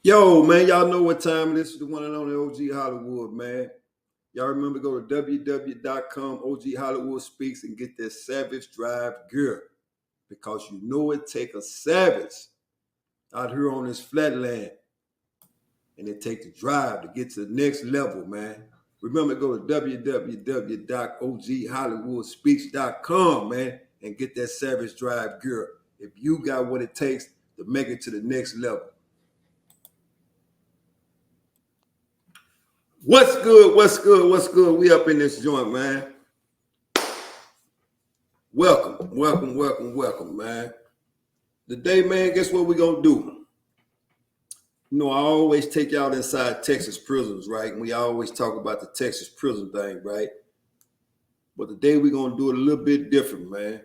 Yo, man, y'all know what time it is. The one and only OG Hollywood, man. Y'all remember to go to www.com, OG Hollywood Speaks, and get that Savage Drive gear. Because you know it take a savage out here on this flatland. And it take the drive to get to the next level, man. Remember to go to www.oghollywoodspeaks.com, man, and get that Savage Drive gear. If you got what it takes to make it to the next level. What's good? What's good? What's good? We up in this joint, man. Welcome, man. Today, man, guess what we gonna do? You know, I always take y'all inside Texas prisons, right? And we always talk about the Texas prison thing, right? But today we're gonna do it a little bit different, man.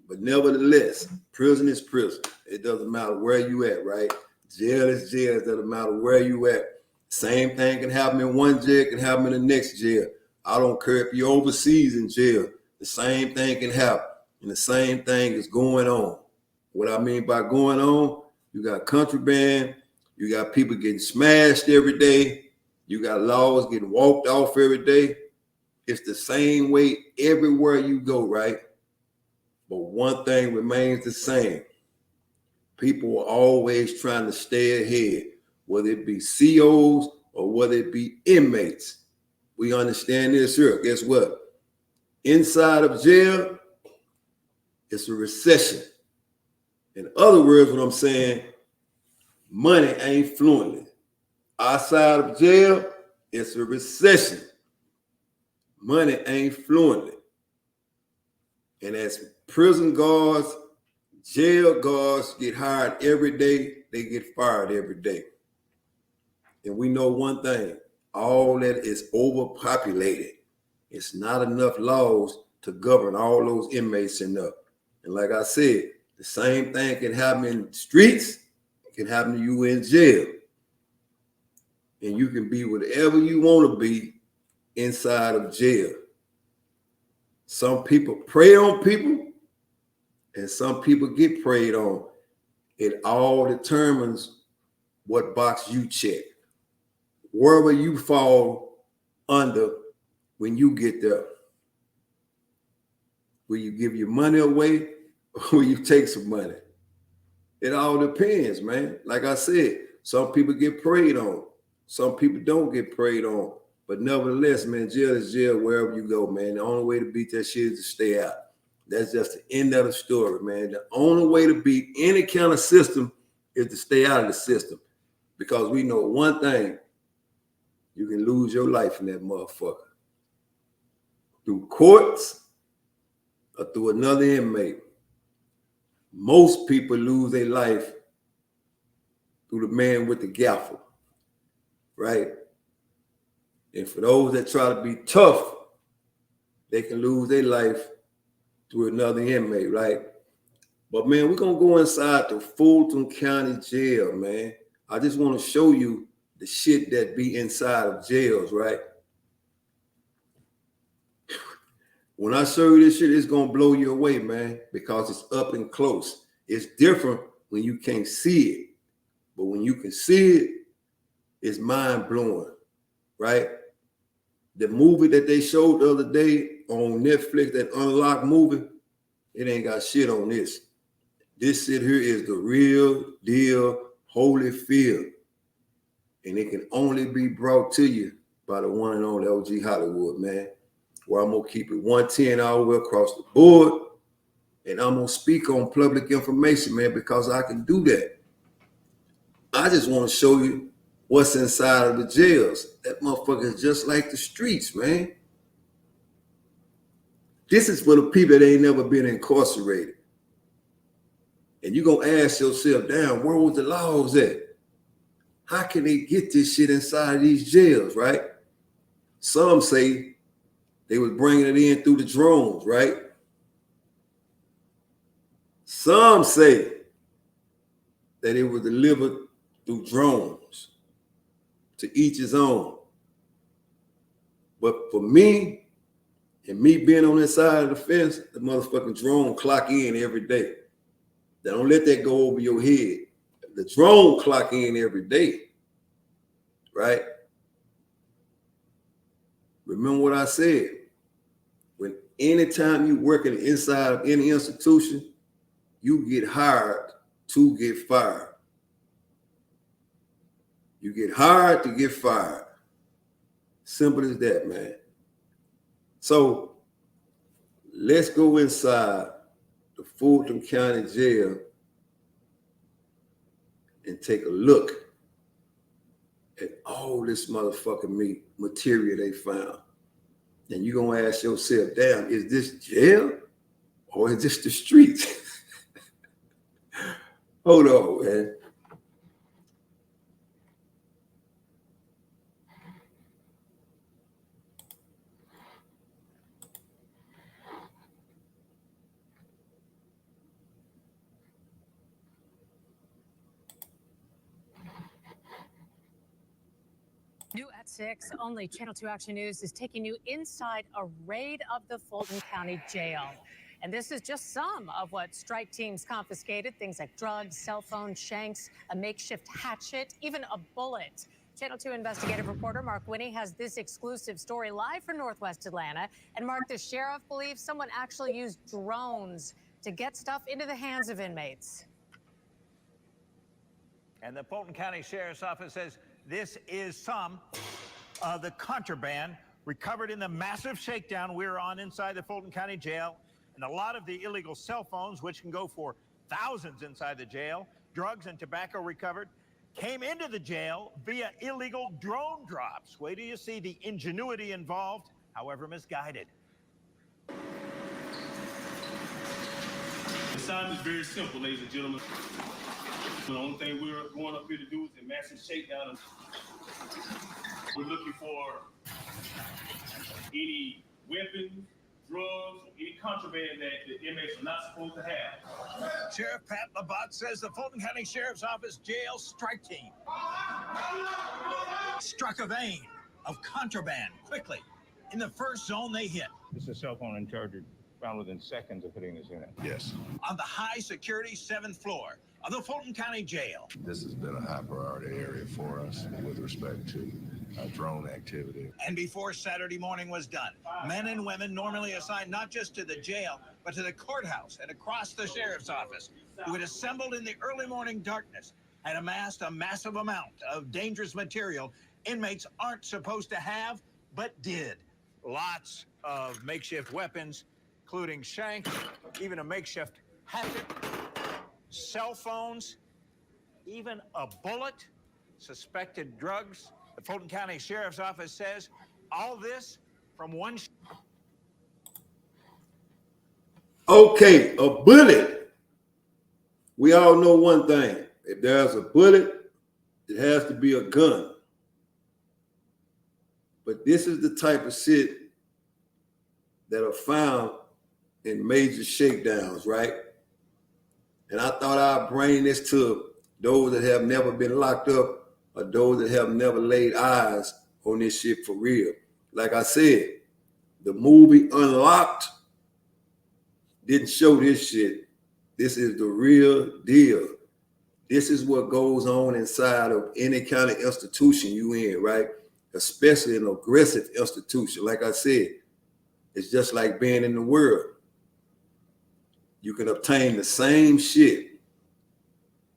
But nevertheless, prison is prison. It doesn't matter where you at, right? Jail is jail. It doesn't matter where you at. Same thing can happen in one jail, can happen in the next jail. I don't care if you're overseas in jail. The same thing can happen. And the same thing is going on. What I mean by going on, you got contraband, you got people getting smashed every day, you got laws getting walked off every day. It's the same way everywhere you go, right? But one thing remains the same. People are always trying to stay ahead, whether it be COs or whether it be inmates. We understand this here. Guess what? Inside of jail, it's a recession. In other words, what I'm saying, money ain't fluent. Outside of jail, it's a recession. Money ain't fluent. And as prison guards, jail guards get hired every day, they get fired every day. And we know one thing, all that is overpopulated. It's not enough laws to govern all those inmates enough. And like I said, the same thing can happen in the streets, it can happen to you in jail. And you can be whatever you want to be inside of jail. Some people prey on people, and some people get preyed on. It all determines what box you check. Wherever you fall under when you get there. Will you give your money away or will you take some money? It all depends, man. Like I said, some people get preyed on. Some people don't get preyed on. But nevertheless, man, jail is jail wherever you go, man. The only way to beat that shit is to stay out. That's just the end of the story, man. The only way to beat any kind of system is to stay out of the system. Because we know one thing, you can lose your life in that motherfucker. Through courts or through another inmate. Most people lose their life through the man with the gavel, right? And for those that try to be tough, they can lose their life through another inmate, right? But man, we're gonna go inside the Fulton County Jail, man. I just want to show you the shit that be inside of jails, right? When I show you this shit, it's gonna blow you away, man, because it's up and close. It's different when you can't see it, but when you can see it, it's mind-blowing, right? The movie that they showed the other day on Netflix, that Unlocked movie, it ain't got shit on this. This shit here is the real deal Holyfield. And it can only be brought to you by the one and only OG Hollywood, man. Where I'm going to keep it 110 all the way across the board. And I'm going to speak on public information, man, because I can do that. I just want to show you what's inside of the jails. That motherfucker is just like the streets, man. This is for the people that ain't never been incarcerated. And you're going to ask yourself, damn, where was the laws at? How can they get this shit inside of these jails, right? Some say they was bringing it in through the drones, right? Some say that it was delivered through drones. To each his own. But for me, and me being on this side of the fence, the motherfucking drone clock in every day. Don't let that go over your head. The drone clock in every day, right? Remember what I said. When anytime you working inside of any institution, you get hired to get fired. You get hired to get fired. Simple as that, man. So let's go inside the Fulton County Jail and take a look at all this motherfucking material they found. And you're going to ask yourself, damn, is this jail or is this the streets? Hold on, man. New at 6, only Channel 2 Action News is taking you inside a raid of the Fulton County Jail. And this is just some of what strike teams confiscated, things like drugs, cell phones, shanks, a makeshift hatchet, even a bullet. Channel 2 investigative reporter Mark Winnie has this exclusive story live from Northwest Atlanta. And Mark, the sheriff believes someone actually used drones to get stuff into the hands of inmates. And the Fulton County Sheriff's Office says this is some of the contraband recovered in the massive shakedown we were on inside the Fulton County Jail, and a lot of the illegal cell phones, which can go for thousands inside the jail, drugs and tobacco recovered, came into the jail via illegal drone drops. Wait till you see the ingenuity involved, however misguided. The assignment is very simple, ladies and gentlemen. The only thing we're going up here to do is a massive shakedown. We're looking for any weapons, drugs, any contraband that the inmates are not supposed to have. Sheriff Pat Labatt says the Fulton County Sheriff's Office jail strike team struck a vein of contraband quickly in the first zone they hit. This is a cell phone and charger found within seconds of hitting this unit. Yes. On the high security 7th floor of the Fulton County Jail. This has been a high priority area for us with respect to drone activity. And before Saturday morning was done, men and women normally assigned not just to the jail, but to the courthouse and across the sheriff's office, who had assembled in the early morning darkness and amassed a massive amount of dangerous material inmates aren't supposed to have, but did. Lots of makeshift weapons, including shanks, even a makeshift hatchet, cell phones, even a bullet, suspected drugs. The Fulton County Sheriff's Office says all this from one. Okay, a bullet. We all know one thing. If there's a bullet, it has to be a gun. But this is the type of shit that are found in major shakedowns, right? And I thought I'd bring this to those that have never been locked up or those that have never laid eyes on this shit for real. Like I said, the movie Unlocked didn't show this shit. This is the real deal. This is what goes on inside of any kind of institution you in, right? Especially an aggressive institution. Like I said, it's just like being in the world. You can obtain the same shit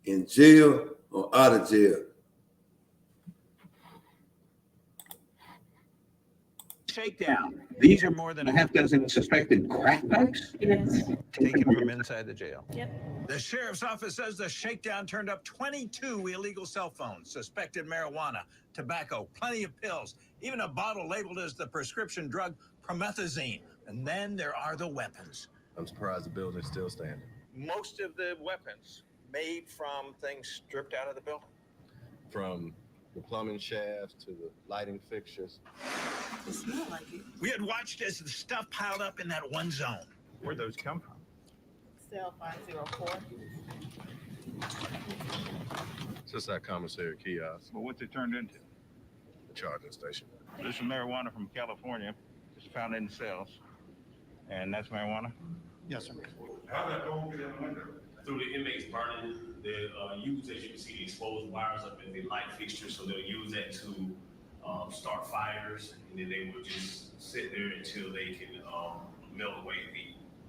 in jail or out of jail. Shakedown. These are more than a half dozen suspected crack pipes? Yes. Taken from inside the jail. Yep. The sheriff's office says the shakedown turned up 22 illegal cell phones, suspected marijuana, tobacco, plenty of pills, even a bottle labeled as the prescription drug promethazine. And then there are the weapons. I'm surprised the building's still standing. Most of the weapons made from things stripped out of the building. From the plumbing shafts to the lighting fixtures. It smelled like it. We had watched as the stuff piled up in that one zone. Where'd those come from? Cell 504. It's just that commissary kiosk, Well, what's it turned into? the charging station. There's some marijuana from California, just found in cells. And that's marijuana? Yes, sir. How did that go get in the window? through the inmates burning, they use, as you can see, the exposed wires up in the light fixture, so they'll use that to start fires, and then they will just sit there until they can melt away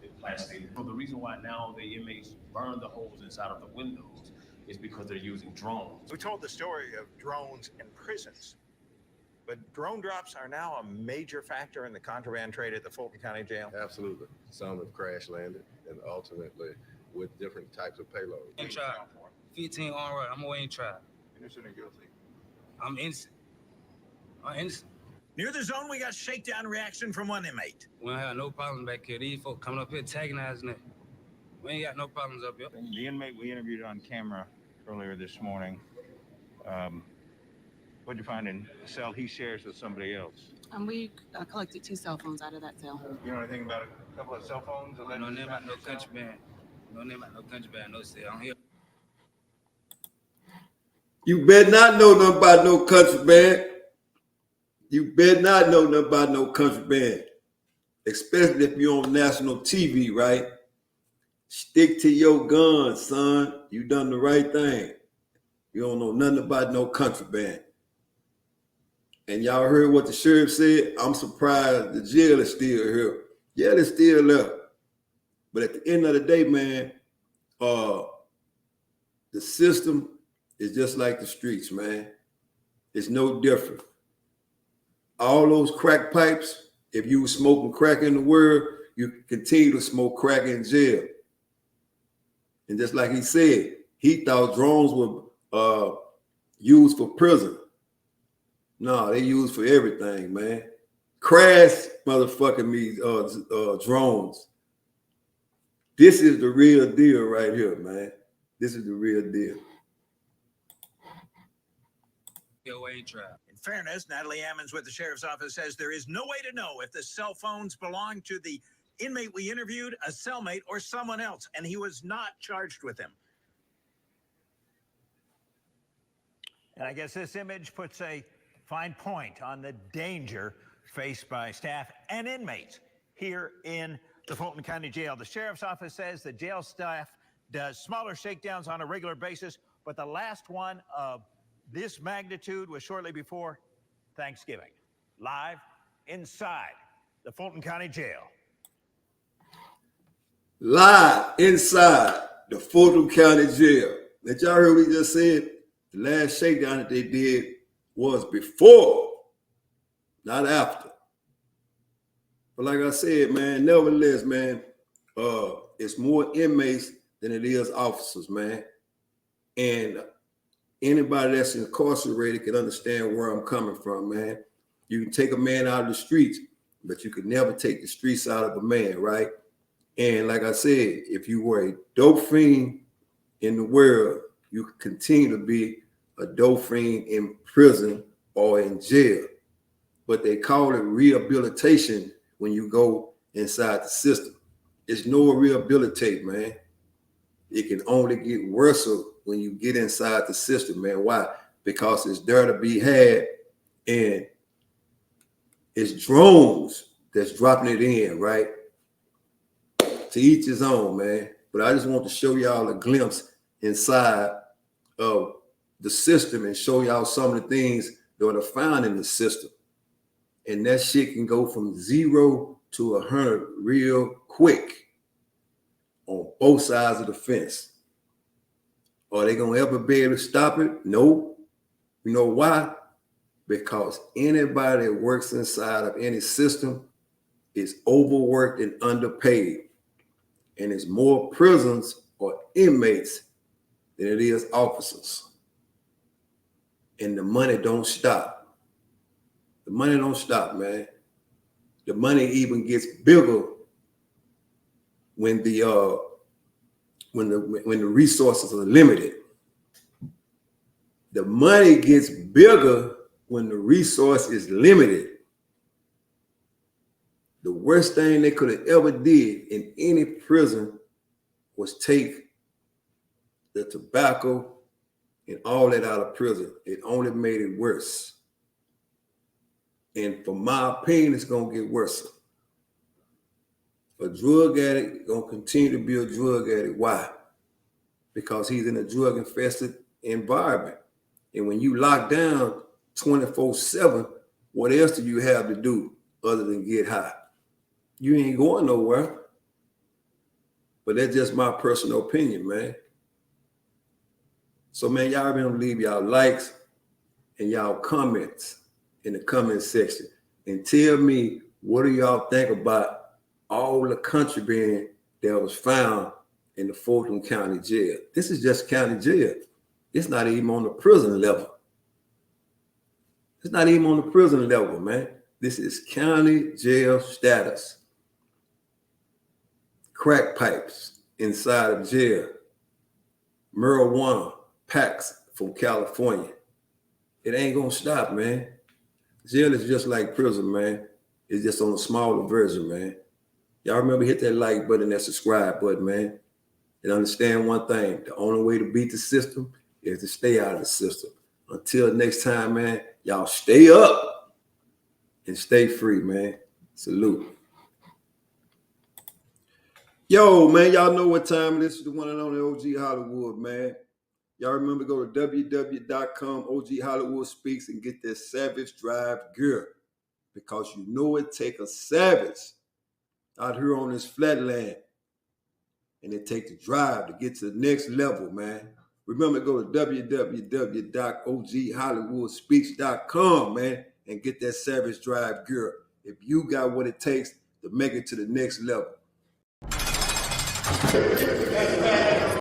the plastic. So the reason why now the inmates burn the holes inside of the windows is because they're using drones. We told the story of drones in prisons, but drone drops are now a major factor in the contraband trade at the Fulton County Jail. Absolutely. Some have crash landed and ultimately with different types of payloads. Ain't tried. 15 on right. I'm away in trial. Innocent or guilty? I'm innocent. I'm innocent. Near the zone, we got shakedown reaction from one inmate. We don't have no problems back here. These folks coming up here antagonizing it. We ain't got no problems up here. The inmate we interviewed on camera earlier this morning, what'd you find in the cell he shares with somebody else? We collected 2 cell phones out of that cell. You know anything about a couple of cell phones? No name about no contraband. No name about no contraband. No cell. I'm here. You better not know nothing about no contraband. You better not know nothing about no contraband. Especially if you're on national TV, right? Stick to your guns, son. You done the right thing. You don't know nothing about no contraband. And y'all heard what the sheriff said? I'm surprised the jail is still here. Yeah, they're still there. But at the end of the day, man, the system is just like the streets, man. It's no different. All those crack pipes, if you were smoking crack in the world, you continue to smoke crack in jail. And just like he said, he thought drones were used for prison. No, they used for everything, man. Crash motherfucking me drones. This is the real deal right here, man. This is the real deal. Away in trial. In fairness, Natalie Ammons with the sheriff's office says there is no way to know if the cell phones belong to the inmate we interviewed, a cellmate, or someone else, and he was not charged with them. And I guess this image puts a fine point on the danger faced by staff and inmates here in the Fulton County Jail. The sheriff's office says the jail staff does smaller shakedowns on a regular basis, but the last one of this magnitude was shortly before Thanksgiving. Live inside the Fulton County Jail. Live inside the Fulton County Jail. That y'all heard what he just said? The last shakedown that they did was before, not after. But like I said, man, nevertheless, man, it's more inmates than it is officers, man. And anybody that's incarcerated can understand where I'm coming from, man. You can take a man out of the streets, but you can never take the streets out of a man, right? And like I said, if you were a dope fiend in the world, you can continue to be a dope fiend in prison or in jail. But they call it rehabilitation when you go inside the system. It's no rehabilitate, man. It can only get worse when you get inside the system, man. Why? Because it's there to be had, and it's drones that's dropping it in, right? To each his own, man. But I just want to show y'all a glimpse inside of the system and show y'all some of the things that are found in the system. And that shit can go from 0 to 100 real quick on both sides of the fence. Are they going to ever be able to stop it? No. You know why? Because anybody that works inside of any system is overworked and underpaid. And it's more prisons or inmates than it is officers. And the money don't stop. The money don't stop, man. The money even gets bigger when the resources are limited. The money gets bigger when the resource is limited. The worst thing they could have ever did in any prison was take the tobacco and all that out of prison. It only made it worse. And from my opinion, it's going to get worse. A drug addict going to continue to be a drug addict. Why? because he's in a drug-infested environment. And when you lock down 24/7, what else do you have to do other than get high? You ain't going nowhere. But that's just my personal opinion, man. So, man, y'all remember to leave y'all likes and y'all comments in the comment section. And tell me, what do y'all think about all the contraband that was found in the Fulton County Jail? This is just county jail. It's not even on the prison level. It's not even on the prison level, man. This is county jail status. Crack pipes inside of jail. Marijuana packs from California. It ain't gonna stop, man. Jail is just like prison, man. It's just on a smaller version, man. Y'all remember, hit that like button, that subscribe button, man. And understand one thing, the only way to beat the system is to stay out of the system. Until next time, man, y'all stay up and stay free, man. Salute. Yo, man, y'all know what time it is. The one and only OG Hollywood, man. Y'all remember, go to www.com, OG Hollywood Speaks, and get that Savage Drive gear. Because you know it take a savage out here on this flatland. And it take the drive to get to the next level, man. Remember, go to www.oghollywoodspeaks.com, man, and get that Savage Drive gear. If you got what it takes to make it to the next level.